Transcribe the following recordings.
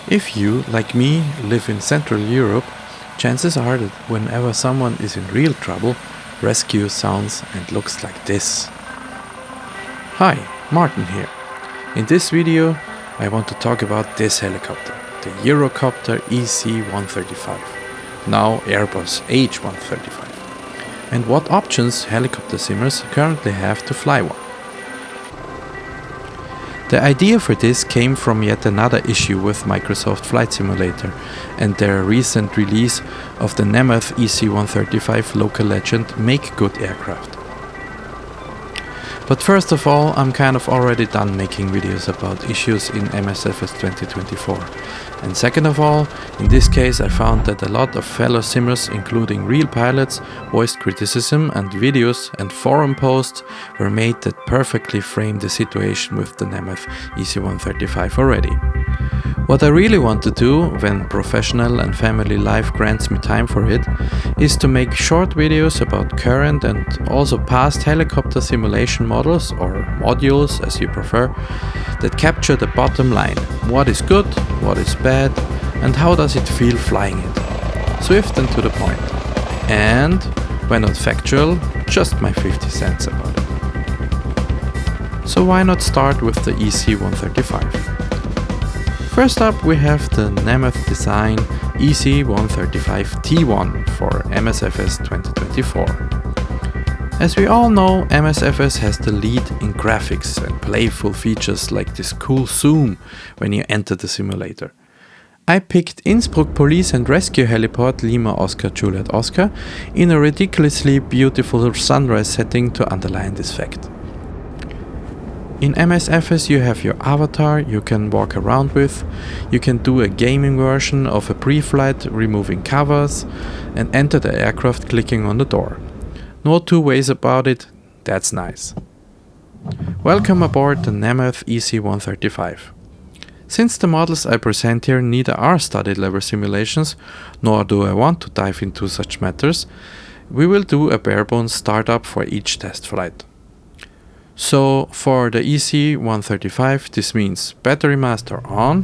If you, like me, live in Central Europe, chances are that whenever someone is in real trouble, rescue sounds and looks like this. Hi, Martin here. In this video I want to talk about this helicopter, the Eurocopter EC135, now Airbus H135, and what options helicopter simmers currently have to fly one. The idea for this came from yet another issue with Microsoft Flight Simulator and their recent release of the Nemeth EC135 local legend Make Good Aircraft. But first of all, I'm kind of already done making videos about issues in MSFS 2024. And second of all, in this case I found that a lot of fellow simmers, including real pilots, voiced criticism and videos and forum posts were made that perfectly frame the situation with the Nemeth EC135 already. What I really want to do, when professional and family life grants me time for it, is to make short videos about current and also past helicopter simulation models, or modules as you prefer, that capture the bottom line. What is good, what is bad, and how does it feel flying it. Swift and to the point. And, when not factual, just my 50 cents about it. So why not start with the EC135? First up we have the Nemeth design EC135 T1 for MSFS 2024. As we all know, MSFS has the lead in graphics and playful features like this cool zoom when you enter the simulator. I picked Innsbruck Police and Rescue Heliport Lima Oscar Juliet Oscar in a ridiculously beautiful sunrise setting to underline this fact. In MSFS you have your avatar you can walk around with, you can do a gaming version of a pre-flight removing covers and enter the aircraft clicking on the door. No two ways about it, that's nice. Welcome aboard the Nemeth EC135. Since the models I present here neither are study level simulations, nor do I want to dive into such matters, we will do a barebones startup for each test flight. So for the EC135 this means battery master on,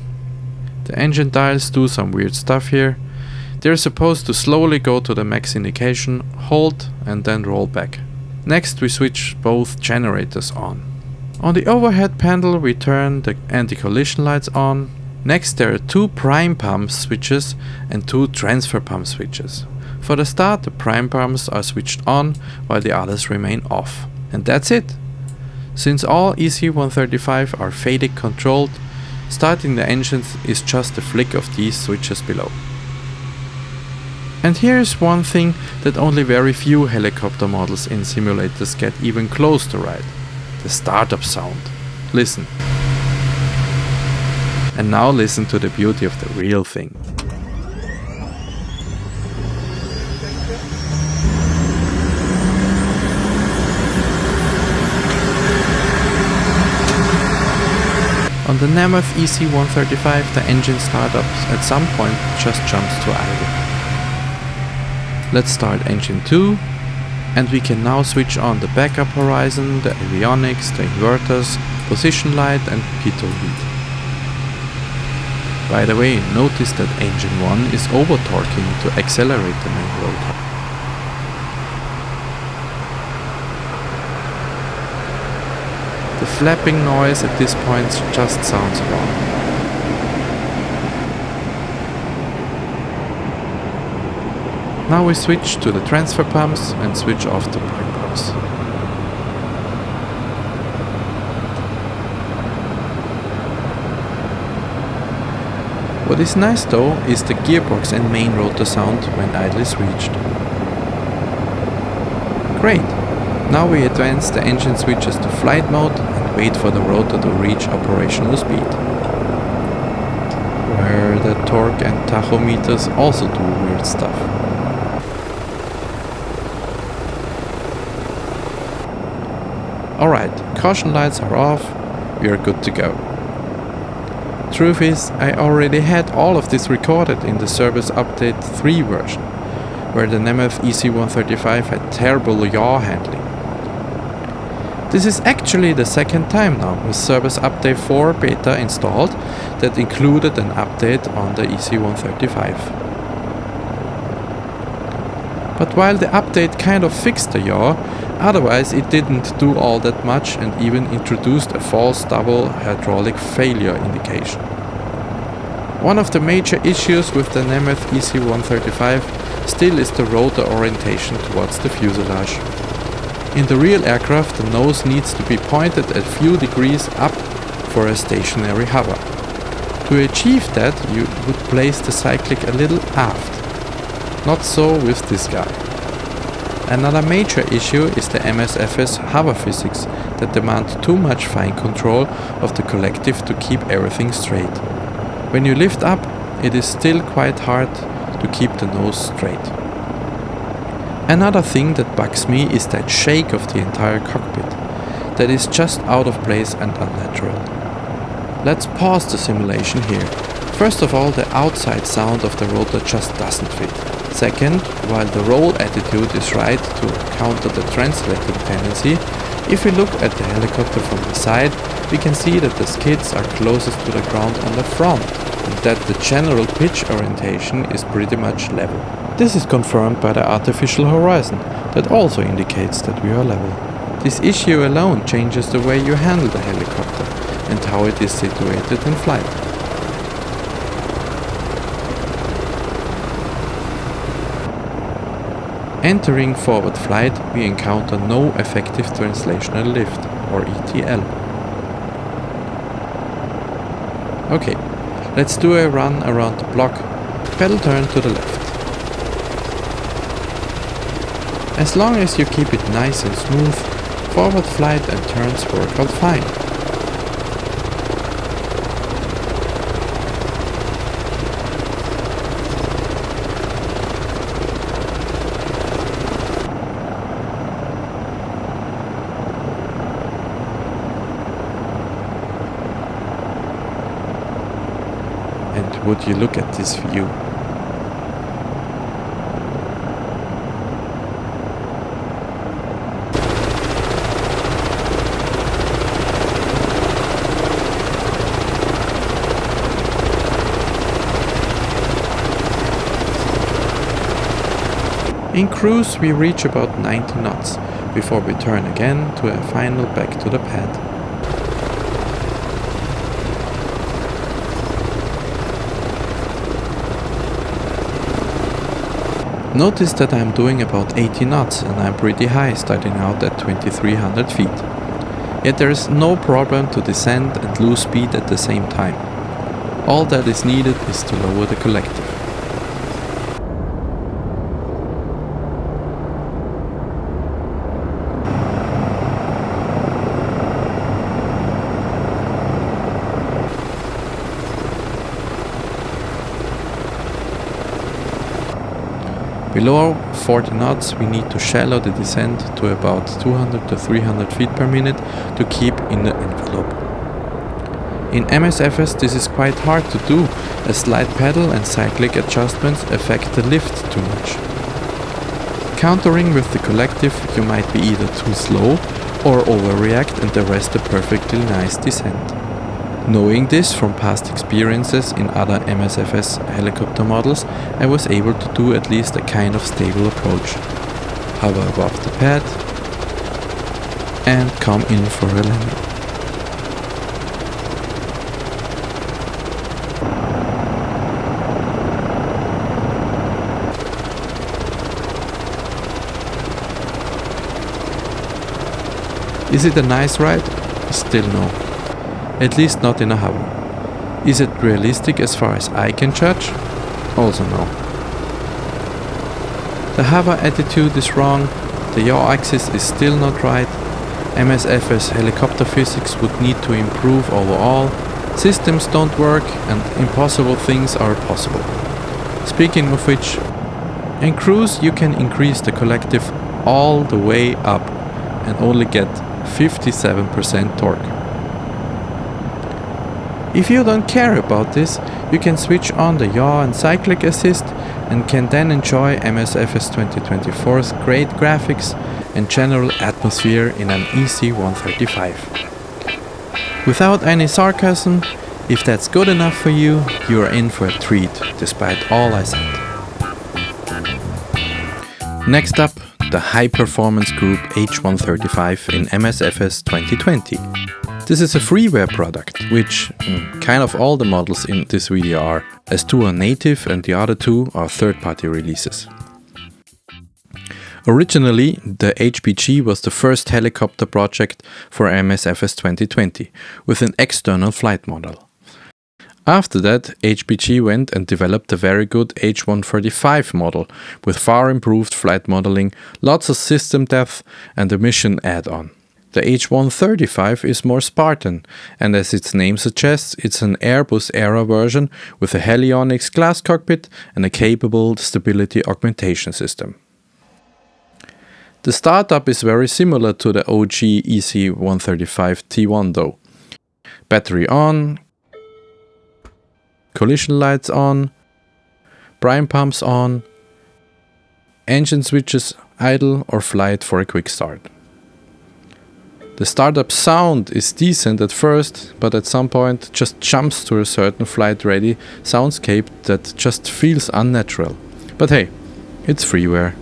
the engine dials do some weird stuff here, they're supposed to slowly go to the max indication, hold and then roll back. Next we switch both generators on. On the overhead panel we turn the anti-collision lights on. Next there are two prime pump switches and two transfer pump switches. For the start the prime pumps are switched on while the others remain off. And that's it. Since all EC135 are FADIC controlled, starting the engines is just a flick of these switches below. And here's one thing that only very few helicopter models in simulators get even close to right: the startup sound. Listen. And now listen to the beauty of the real thing. On the Nemeth EC135 the engine startups at some point just jumps to idle. Let's start engine 2 and we can now switch on the backup horizon, the avionics, the inverters, position light and pitot heat. By the way, notice that engine 1 is over-torquing to accelerate the main rotor. The flapping noise at this point just sounds wrong. Now we switch to the transfer pumps and switch off the prime pumps. What is nice though is the gearbox and main rotor sound when idle is reached. Great! Now we advance the engine switches to flight mode and wait for the rotor to reach operational speed, where the torque and tachometers also do weird stuff. Alright, caution lights are off, we are good to go. Truth is, I already had all of this recorded in the Service Update 3 version, where the Nemeth EC135 had terrible yaw handling. This is actually the second time now with Service Update 4 beta installed that included an update on the EC135. But while the update kind of fixed the yaw, otherwise it didn't do all that much and even introduced a false double hydraulic failure indication. One of the major issues with the Nemeth EC135 still is the rotor orientation towards the fuselage. In the real aircraft, the nose needs to be pointed a few degrees up for a stationary hover. To achieve that, you would place the cyclic a little aft. Not so with this guy. Another major issue is the MSFS hover physics that demand too much fine control of the collective to keep everything straight. When you lift up, it is still quite hard to keep the nose straight. Another thing that bugs me is that shake of the entire cockpit. That is just out of place and unnatural. Let's pause the simulation here. First of all, the outside sound of the rotor just doesn't fit. Second, while the roll attitude is right to counter the translating tendency, if we look at the helicopter from the side, we can see that the skids are closest to the ground on the front, and that the general pitch orientation is pretty much level. This is confirmed by the artificial horizon, that also indicates that we are level. This issue alone changes the way you handle the helicopter and how it is situated in flight. Entering forward flight, we encounter no effective translational lift, or ETL. Okay, let's do a run around the block, pedal turn to the left. As long as you keep it nice and smooth, forward flight and turns work out fine. And would you look at this view? In cruise we reach about 90 knots, before we turn again to a final back to the pad. Notice that I'm doing about 80 knots and I'm pretty high, starting out at 2300 feet. Yet there is no problem to descend and lose speed at the same time. All that is needed is to lower the collective. Below 40 knots we need to shallow the descent to about 200 to 300 feet per minute to keep in the envelope. In MSFS this is quite hard to do, as slide pedal and cyclic adjustments affect the lift too much. Countering with the collective, you might be either too slow or overreact and arrest a perfectly nice descent. Knowing this from past experiences in other MSFS helicopter models, I was able to do at least a kind of stable approach. Hover above the pad and come in for a landing. Is it a nice ride? Still no. At least not in a hover. Is it realistic as far as I can judge? Also no. The hover attitude is wrong, the yaw axis is still not right, MSFS helicopter physics would need to improve overall, systems don't work and impossible things are possible. Speaking of which, in cruise you can increase the collective all the way up and only get 57% torque. If you don't care about this, you can switch on the yaw and cyclic assist and can then enjoy MSFS 2024's great graphics and general atmosphere in an EC135. Without any sarcasm, if that's good enough for you, you are in for a treat, despite all I said. Next up, the high-performance group H135 in MSFS 2020. This is a freeware product, which kind of all the models in this video are, as two are native and the other two are third-party releases. Originally, the HPG was the first helicopter project for MSFS 2020, with an external flight model. After that, HPG went and developed a very good H135 model, with far improved flight modeling, lots of system depth and a mission add-on. The H135 is more Spartan, and as its name suggests, it's an Airbus era version with a Helionics glass cockpit and a capable stability augmentation system. The startup is very similar to the OG EC135 T1 though. Battery on, collision lights on, prime pumps on, engine switches idle or flight for a quick start. The startup sound is decent at first, but at some point just jumps to a certain flight-ready soundscape that just feels unnatural. But hey, it's freeware.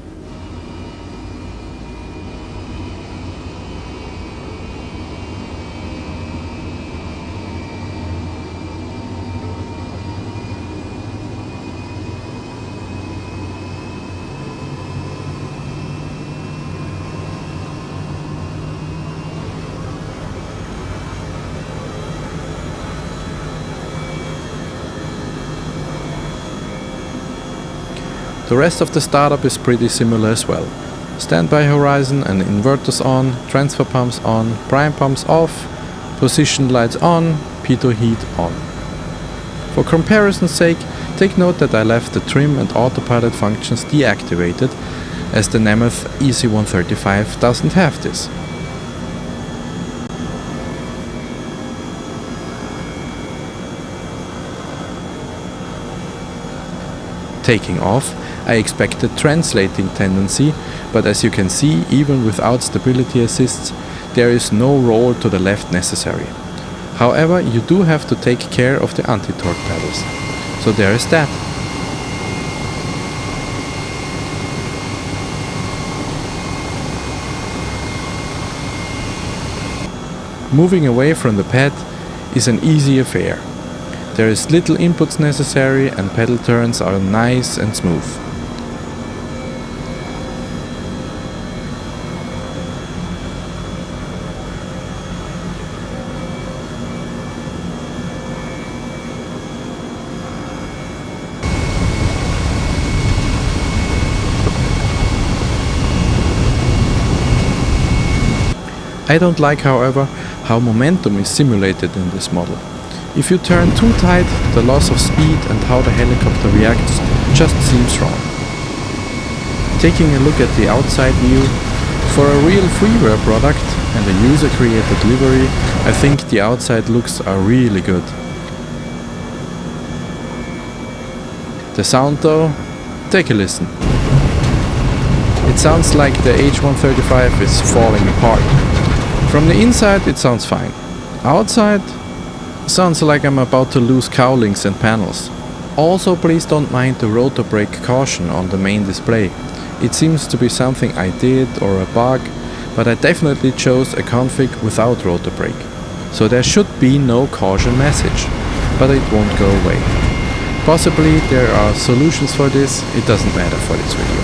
The rest of the startup is pretty similar as well. Standby horizon and inverters on, transfer pumps on, prime pumps off, position lights on, pitot heat on. For comparison's sake, take note that I left the trim and autopilot functions deactivated, as the Nemeth EC135 doesn't have this. Taking off, I expected translating tendency, but as you can see, even without stability assists, there is no roll to the left necessary. However, you do have to take care of the anti-torque pedals. So there is that. Moving away from the pad is an easy affair. There is little inputs necessary and pedal turns are nice and smooth. I don't like, however, how momentum is simulated in this model. If you turn too tight, the loss of speed and how the helicopter reacts just seems wrong. Taking a look at the outside view, for a real freeware product and a user-created livery, I think the outside looks are really good. The sound though, take a listen. It sounds like the H135 is falling apart. From the inside it sounds fine. Outside, sounds like I'm about to lose cowlings and panels. Also, please don't mind the rotor brake caution on the main display. It seems to be something I did or a bug, but I definitely chose a config without rotor brake. So there should be no caution message, but it won't go away. Possibly there are solutions for this, it doesn't matter for this video.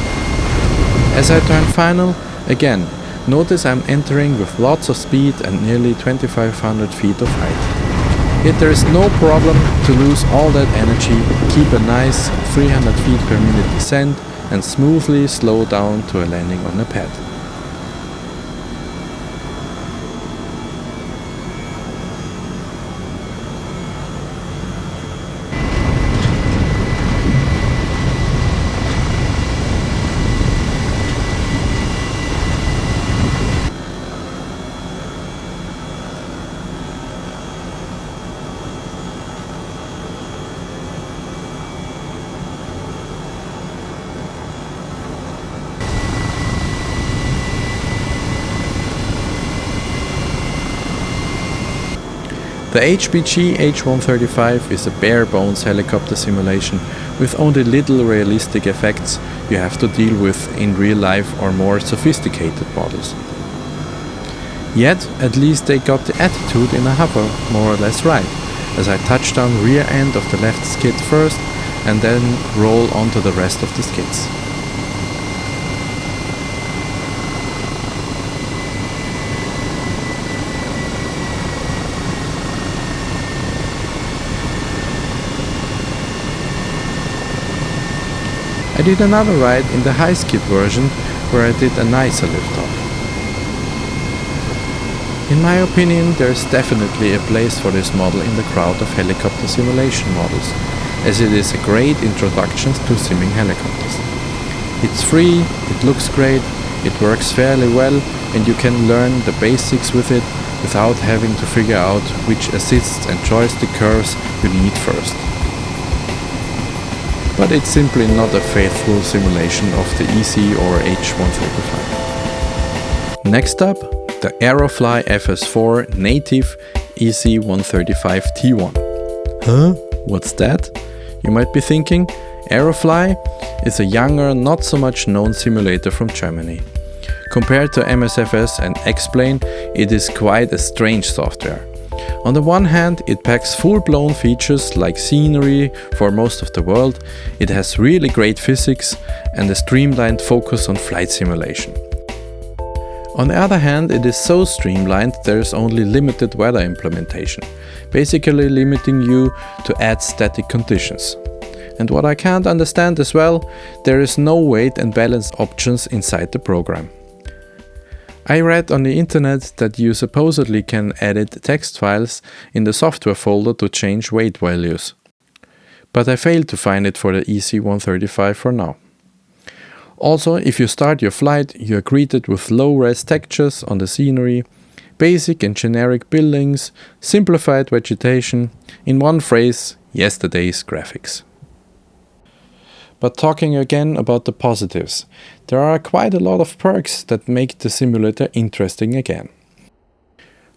As I turn final, again, notice I'm entering with lots of speed and nearly 2500 feet of height. Yet there is no problem to lose all that energy, keep a nice 300 feet per minute descent and smoothly slow down to a landing on a pad. The HPG H135 is a bare-bones helicopter simulation with only little realistic effects you have to deal with in real life or more sophisticated models. Yet, at least they got the attitude in a hover more or less right, as I touch down rear end of the left skid first and then roll onto the rest of the skids. I did another ride in the high skid version where I did a nicer liftoff. In my opinion, there is definitely a place for this model in the crowd of helicopter simulation models, as it is a great introduction to simming helicopters. It's free, it looks great, it works fairly well, and you can learn the basics with it without having to figure out which assists and joystick curves you need first. But it's simply not a faithful simulation of the EC or H135. Next up, the Aerofly FS4 native EC135 T1. Huh? What's that? You might be thinking. Aerofly is a younger, not so much known simulator from Germany. Compared to MSFS and Xplane, it is quite a strange software. On the one hand, it packs full-blown features like scenery for most of the world, it has really great physics and a streamlined focus on flight simulation. On the other hand, it is so streamlined there is only limited weather implementation, basically limiting you to add static conditions. And what I can't understand as well, there is no weight and balance options inside the program. I read on the internet that you supposedly can edit text files in the software folder to change weight values. But I failed to find it for the EC135 for now. Also, if you start your flight, you are greeted with low-res textures on the scenery, basic and generic buildings, simplified vegetation, in one phrase, yesterday's graphics. But talking again about the positives, there are quite a lot of perks that make the simulator interesting again.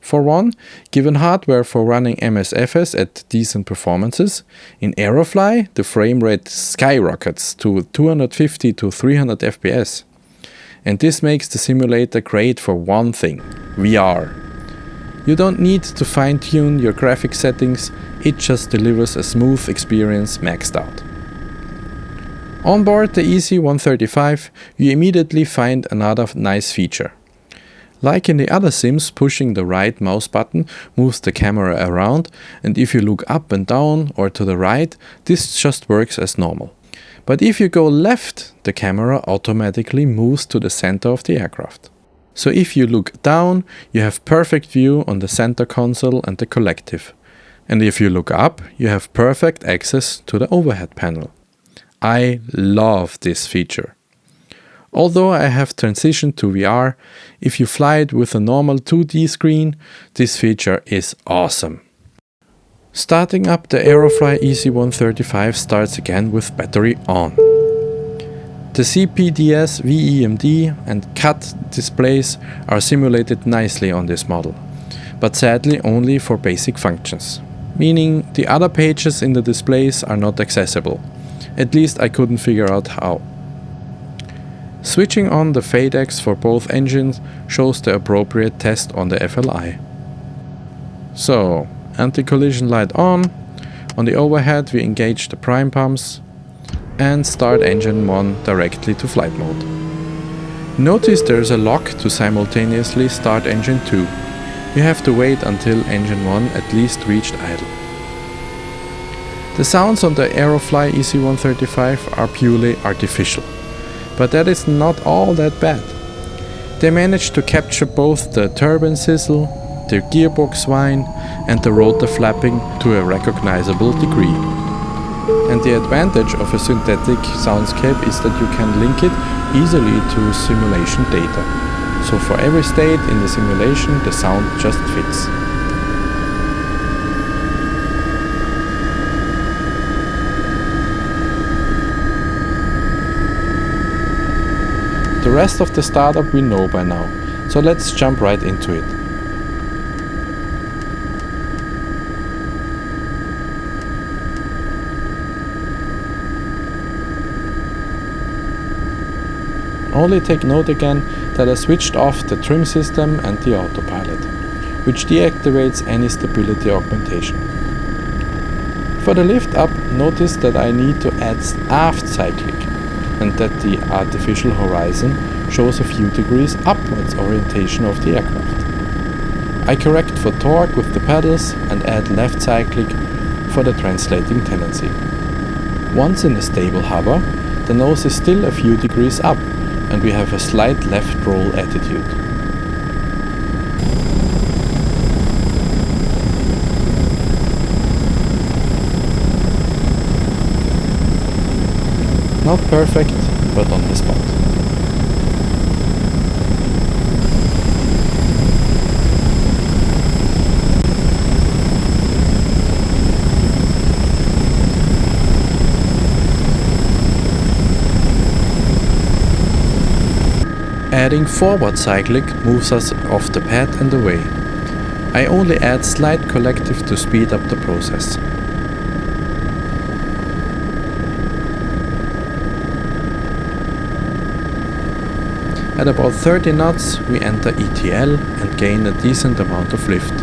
For one, given hardware for running MSFS at decent performances, in Aerofly the frame rate skyrockets to 250 to 300 FPS. And this makes the simulator great for one thing: VR. You don't need to fine-tune your graphic settings, it just delivers a smooth experience maxed out. On board the EC135, you immediately find another nice feature. Like in the other sims, pushing the right mouse button moves the camera around, and if you look up and down or to the right, this just works as normal. But if you go left, the camera automatically moves to the center of the aircraft. So if you look down, you have perfect view on the center console and the collective. And if you look up, you have perfect access to the overhead panel. I love this feature. Although I have transitioned to VR, if you fly it with a normal 2D screen, this feature is awesome. Starting up the Aerofly EC135 starts again with battery on. The CPDS, VEMD and CAT displays are simulated nicely on this model, but sadly only for basic functions, meaning the other pages in the displays are not accessible. At least I couldn't figure out how. Switching on the FADEX for both engines shows the appropriate test on the FLI. So, anti-collision light on the overhead we engage the prime pumps and start engine 1 directly to flight mode. Notice there is a lock to simultaneously start engine 2. You have to wait until engine 1 at least reached idle. The sounds on the Aerofly EC135 are purely artificial, but that is not all that bad. They managed to capture both the turbine sizzle, the gearbox whine and the rotor flapping to a recognizable degree. And the advantage of a synthetic soundscape is that you can link it easily to simulation data. So for every state in the simulation the sound just fits. The rest of the startup we know by now, so let's jump right into it. Only take note again that I switched off the trim system and the autopilot, which deactivates any stability augmentation. For the lift up, notice that I need to add aft cyclic and that the artificial horizon shows a few degrees upwards orientation of the aircraft. I correct for torque with the pedals and add left cyclic for the translating tendency. Once in a stable hover, the nose is still a few degrees up and we have a slight left roll attitude. Not perfect, but on the spot. Adding forward cyclic moves us off the pad and away. I only add slight collective to speed up the process. At about 30 knots we enter ETL and gain a decent amount of lift.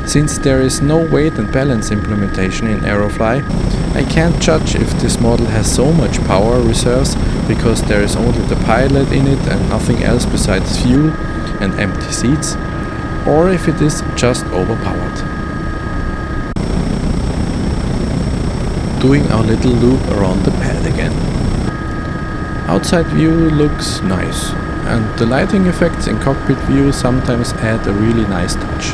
Since there is no weight and balance implementation in Aerofly, I can't judge if this model has so much power reserves because there is only the pilot in it and nothing else besides fuel and empty seats, or if it is just overpowered. Doing our little loop around the pad again. Outside view looks nice, and the lighting effects in cockpit view sometimes add a really nice touch.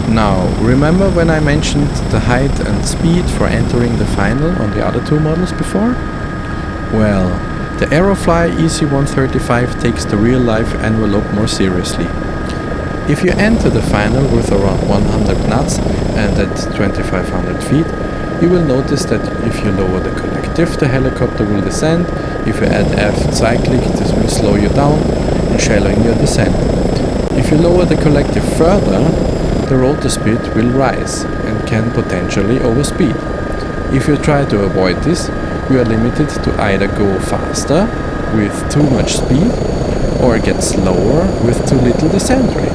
Now, remember when I mentioned the height and speed for entering the final on the other two models before? Well, the Aerofly EC135 takes the real-life envelope more seriously. If you enter the final with around 100 knots and at 2500 feet, you will notice that if you lower the collective, the helicopter will descend. If you add aft cyclic, this will slow you down and shallowing your descent. If you lower the collective further, the rotor speed will rise and can potentially overspeed. If you try to avoid this, you are limited to either go faster with too much speed or get slower with too little descent rate.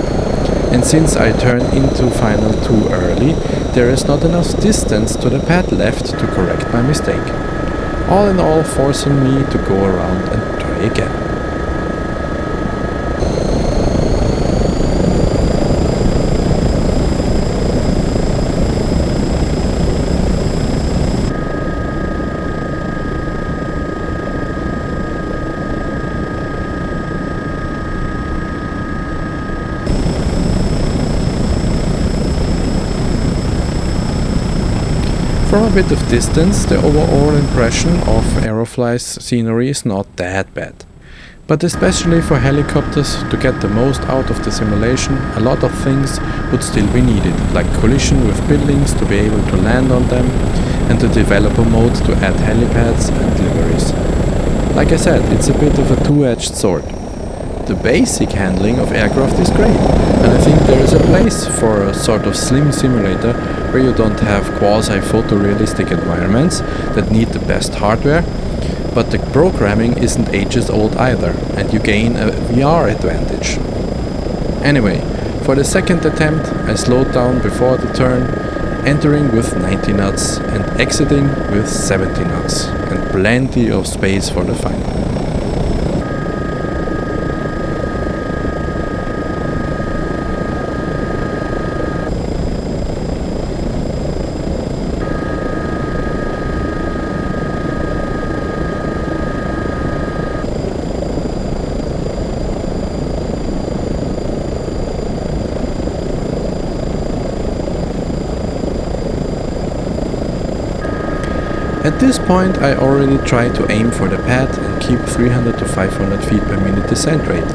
And since I turned into final too early, there is not enough distance to the pad left to correct my mistake. All in all, forcing me to go around and try again. From a bit of distance, the overall impression of Aerofly's scenery is not that bad. But especially for helicopters, to get the most out of the simulation, a lot of things would still be needed, like collision with buildings to be able to land on them, and the developer mode to add helipads and liveries. Like I said, it's a bit of a two-edged sword. The basic handling of aircraft is great, and I think there is a place for a sort of slim simulator where you don't have quasi-photorealistic environments that need the best hardware, but the programming isn't ages old either, and you gain a VR advantage. Anyway, for the second attempt I slowed down before the turn, entering with 90 knots and exiting with 70 knots, and plenty of space for the final. At this point I already tried to aim for the pad and keep 300 to 500 feet per minute descent rate,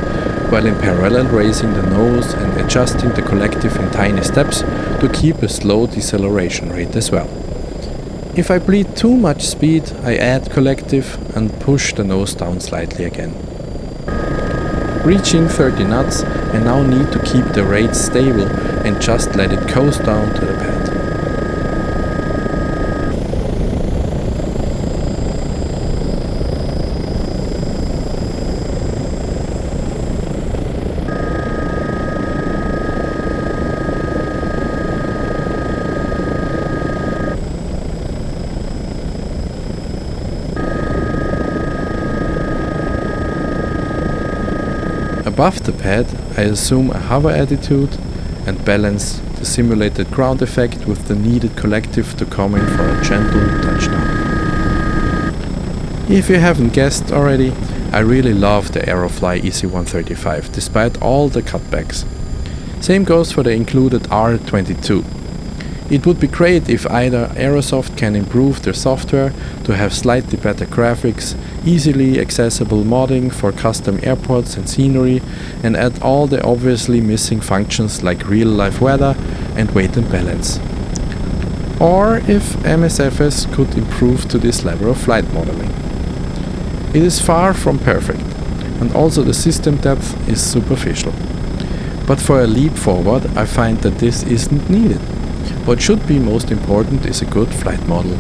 while in parallel raising the nose and adjusting the collective in tiny steps to keep a slow deceleration rate as well. If I bleed too much speed, I add collective and push the nose down slightly again. Reaching 30 knots, I now need to keep the rate stable and just let it coast down to the pad. Above the pad, I assume a hover attitude and balance the simulated ground effect with the needed collective to come in for a gentle touchdown. If you haven't guessed already, I really love the Aerofly EC135 despite all the cutbacks. Same goes for the included R22. It would be great if either Aerosoft can improve their software to have slightly better graphics, easily accessible modding for custom airports and scenery, and add all the obviously missing functions like real-life weather and weight and balance. Or if MSFS could improve to this level of flight modeling. It is far from perfect, and also the system depth is superficial. But for a leap forward, I find that this isn't needed. What should be most important is a good flight model.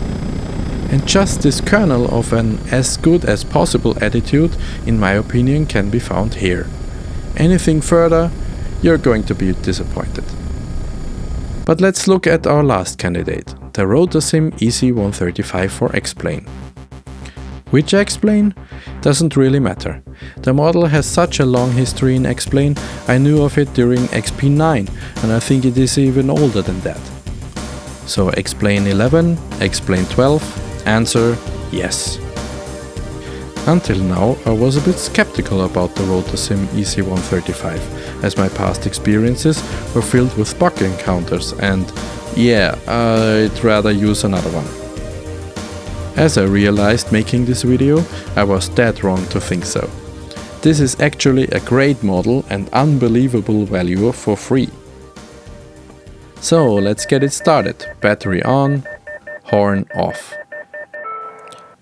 And just this kernel of an as good as possible attitude, in my opinion, can be found here. Anything further, you're going to be disappointed. But let's look at our last candidate, the RotorSim EC135 for Xplane. Which Xplane? Doesn't really matter. The model has such a long history in Xplane, I knew of it during XP9, and I think it is even older than that. So Xplane 11, Xplane 12, answer yes. Until now I was a bit skeptical about the RotorSim EC135, as my past experiences were filled with bug encounters and yeah, I'd rather use another one. As I realized making this video, I was dead wrong to think so. This is actually a great model and unbelievable value for free. So let's get it started. Battery on, horn off.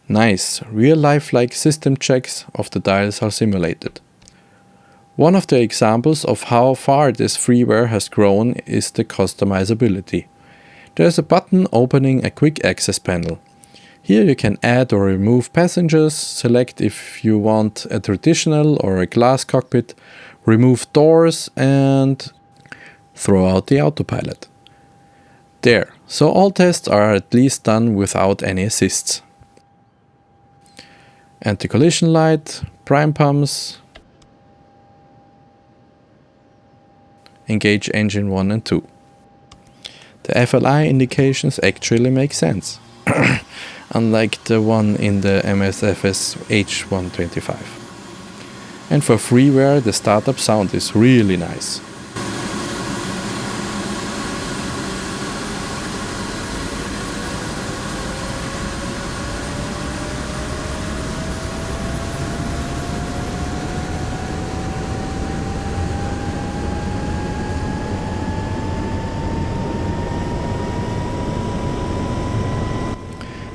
Nice, real life-like system checks of the dials are simulated. One of the examples of how far this freeware has grown is the customizability. There's a button opening a quick access panel. Here you can add or remove passengers, select if you want a traditional or a glass cockpit, remove doors and throw out the autopilot. There, so all tests are at least done without any assists. Anti-collision light, prime pumps, engage engine 1 and 2. The FLI indications actually make sense, unlike the one in the MSFS H135. And for freeware, the startup sound is really nice.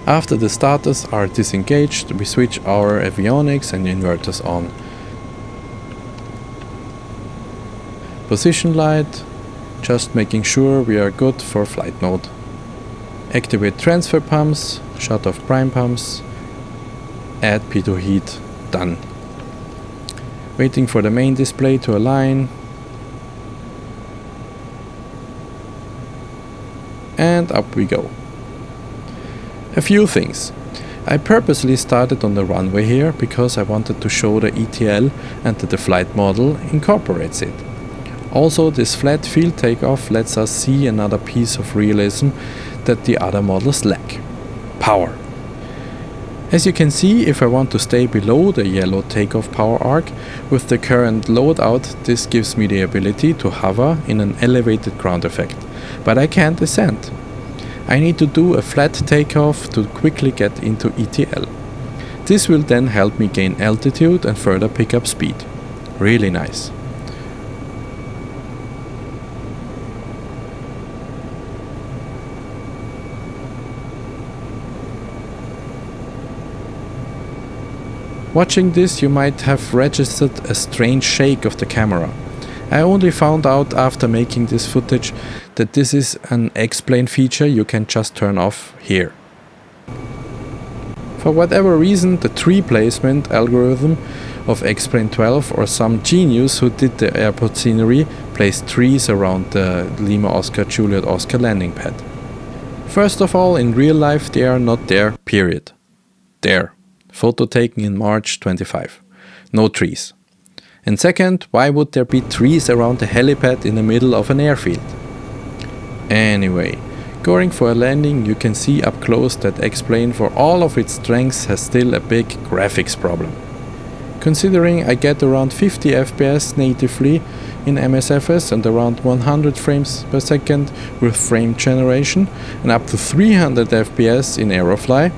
After the starters are disengaged, we switch our avionics and inverters on. Position light, just making sure we are good for flight mode. Activate transfer pumps, shut off prime pumps, add pitot heat, done. Waiting for the main display to align. And up we go. A few things. I purposely started on the runway here because I wanted to show the ETL and that the flight model incorporates it. Also, this flat field takeoff lets us see another piece of realism that the other models lack. Power. As you can see, if I want to stay below the yellow takeoff power arc, with the current loadout, this gives me the ability to hover in an elevated ground effect, but I can't descend. I need to do a flat takeoff to quickly get into ETL. This will then help me gain altitude and further pick up speed. Really nice. Watching this, you might have registered a strange shake of the camera. I only found out after making this footage that this is an Xplane feature you can just turn off here. For whatever reason, the tree placement algorithm of Xplane 12 or some genius who did the airport scenery placed trees around the Lima Oscar Juliet Oscar landing pad. First of all, in real life they are not there, period. There. Photo taken in March 25. No trees. And second, why would there be trees around the helipad in the middle of an airfield? Anyway, going for a landing, you can see up close that Xplane, for all of its strengths, has still a big graphics problem. Considering I get around 50 FPS natively in MSFS and around 100 frames per second with frame generation and up to 300 FPS in Aerofly,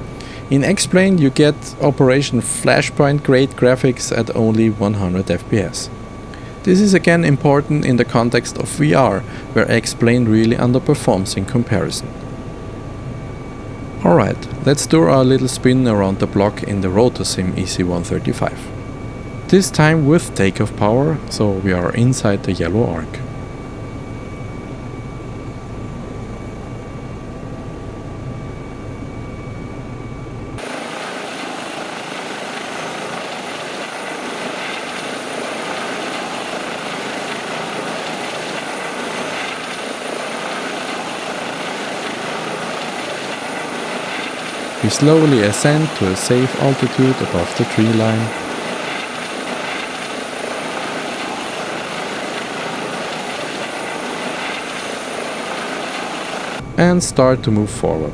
in Xplane you get Operation Flashpoint grade graphics at only 100 FPS. This is again important in the context of VR, where Xplane really underperforms in comparison. Alright, let's do our little spin around the block in the Rotosim EC135. This time with takeoff power, so we are inside the yellow arc. We slowly ascend to a safe altitude above the tree line. And start to move forward.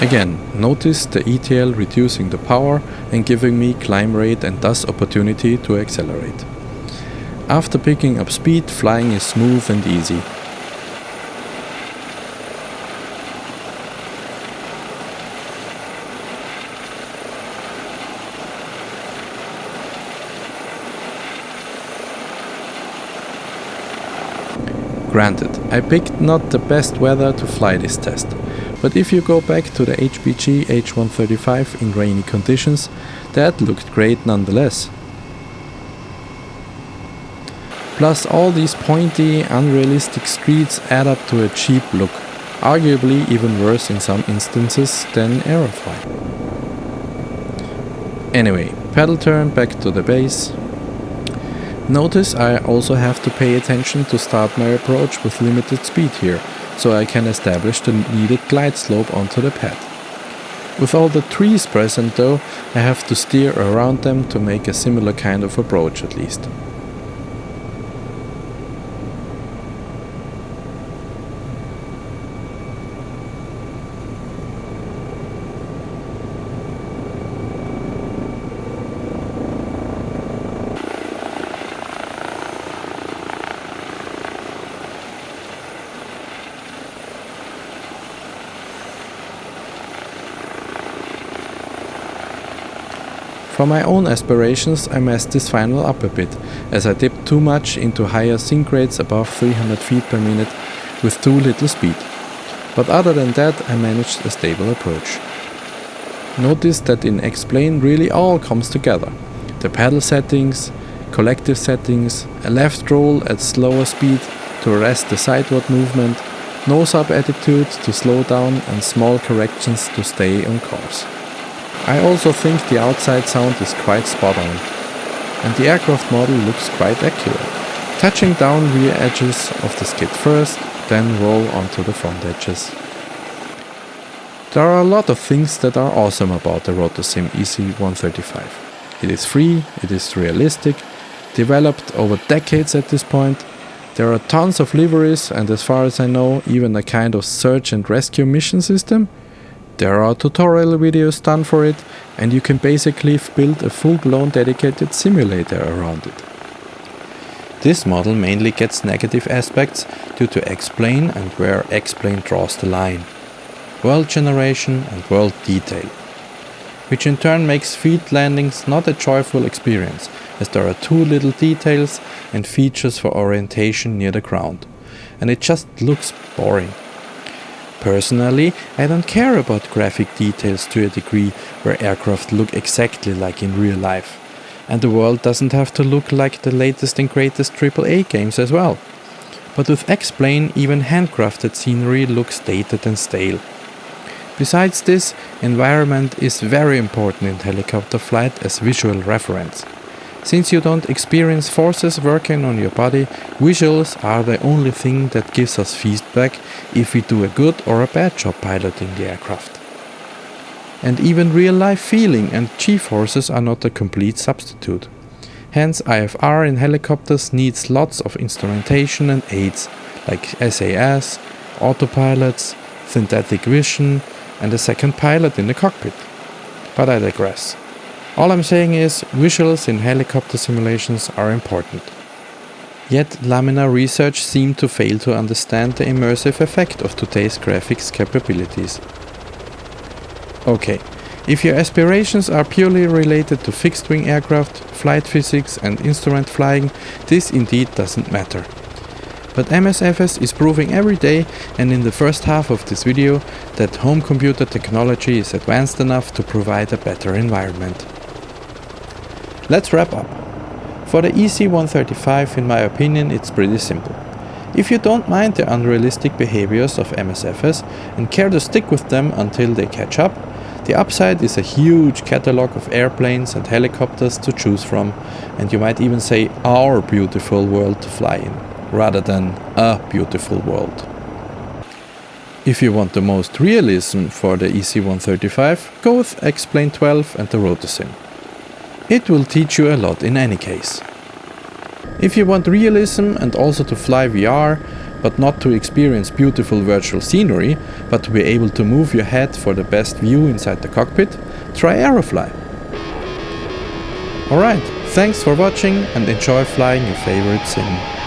Again, notice the ETL reducing the power and giving me climb rate and thus opportunity to accelerate. After picking up speed, flying is smooth and easy. Granted, I picked not the best weather to fly this test, but if you go back to the HPG H135 in rainy conditions, that looked great nonetheless. Plus all these pointy, unrealistic streets add up to a cheap look, arguably even worse in some instances than Aerofly. Anyway, pedal turn back to the base. Notice I also have to pay attention to start my approach with limited speed here, so I can establish the needed glide slope onto the pad. With all the trees present though, I have to steer around them to make a similar kind of approach at least. For my own aspirations, I messed this final up a bit, as I dipped too much into higher sync rates above 300 feet per minute with too little speed. But other than that, I managed a stable approach. Notice that in Xplane really all comes together. The pedal settings, collective settings, a left roll at slower speed to arrest the sideward movement, nose up attitude to slow down and small corrections to stay on course. I also think the outside sound is quite spot on, and the aircraft model looks quite accurate. Touching down rear edges of the skid first, then roll onto the front edges. There are a lot of things that are awesome about the RotorSim EC135. It is free, it is realistic, developed over decades at this point. There are tons of liveries and, as far as I know, even a kind of search and rescue mission system. There are tutorial videos done for it, and you can basically build a full-blown dedicated simulator around it. This model mainly gets negative aspects due to Xplane and where Xplane draws the line. World generation and world detail. Which in turn makes field landings not a joyful experience, as there are too little details and features for orientation near the ground, and it just looks boring. Personally, I don't care about graphic details to a degree where aircraft look exactly like in real life, and the world doesn't have to look like the latest and greatest AAA games as well. But with Xplane, even handcrafted scenery looks dated and stale. Besides this, environment is very important in helicopter flight as visual reference. Since you don't experience forces working on your body, visuals are the only thing that gives us feedback if we do a good or a bad job piloting the aircraft. And even real-life feeling and G-forces are not a complete substitute. Hence, IFR in helicopters needs lots of instrumentation and aids like SAS, autopilots, synthetic vision, and a second pilot in the cockpit. But I digress. All I'm saying is, visuals in helicopter simulations are important. Yet laminar research seemed to fail to understand the immersive effect of today's graphics capabilities. Okay, if your aspirations are purely related to fixed-wing aircraft, flight physics and instrument flying, this indeed doesn't matter. But MSFS is proving every day and in the first half of this video that home computer technology is advanced enough to provide a better environment. Let's wrap up. For the EC135, in my opinion, it's pretty simple. If you don't mind the unrealistic behaviors of MSFS and care to stick with them until they catch up, the upside is a huge catalog of airplanes and helicopters to choose from, and you might even say our beautiful world to fly in, rather than a beautiful world. If you want the most realism for the EC135, go with Xplane 12 and the Rotosim. It will teach you a lot in any case. If you want realism and also to fly VR, but not to experience beautiful virtual scenery, but to be able to move your head for the best view inside the cockpit, try Aerofly. Alright, thanks for watching and enjoy flying your favorite sim.